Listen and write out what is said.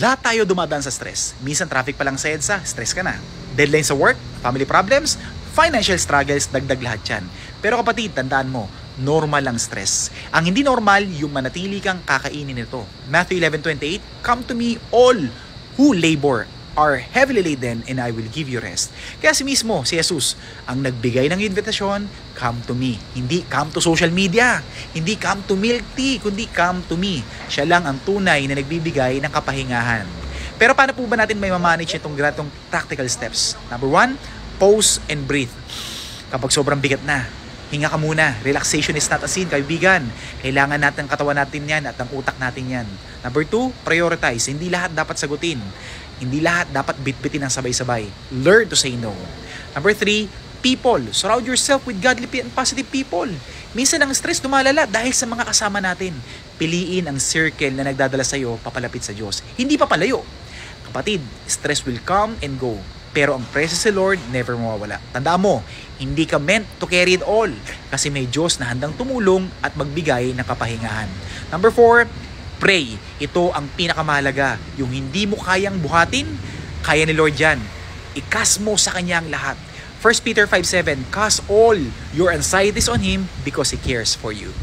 Lahat tayo dumadaan sa stress. Minsan traffic pa lang sa EDSA, stress ka na. Deadline sa work, family problems, financial struggles, dagdag lahat yan. Pero kapatid, tandaan mo, normal lang stress. Ang hindi normal, yung manatili kang kakainin nito. Matthew 11:28, "Come to me all who labor are heavily laden and I will give you rest." Kaya si Jesus, ang nagbigay ng invitasyon, come to me. Hindi come to social media, hindi come to milk tea, kundi come to me. Siya lang ang tunay na nagbibigay ng kapahingahan. Pero paano po ba natin may mamanage itong ganitong practical steps? Number 1, pause and breathe. Kapag sobrang bigat na, hinga ka muna. Relaxation is not a sin, kaibigan. Kailangan natin ang katawan natin yan at ang utak natin yan. Number 2, prioritize. Hindi lahat dapat sagutin. Hindi lahat dapat bitbitin ng sabay-sabay. Learn to say no. Number 3, people. Surround yourself with godly and positive people. Minsan ang stress dumalala dahil sa mga kasama natin. Piliin ang circle na nagdadala sa iyo papalapit sa Diyos. Hindi papalayo. Kapatid, stress will come and go. Pero ang presence sa Lord never mawawala. Tandaan mo, hindi ka meant to carry it all. Kasi may Diyos na handang tumulong at magbigay ng kapahingahan. Number 4, pray. Ito ang pinakamahalaga. Yung hindi mo kayang buhatin, kaya ni Lord yan. Ikas mo sa Kanya ang lahat. 1 Peter 5:7, "Cast all your anxieties on Him because He cares for you."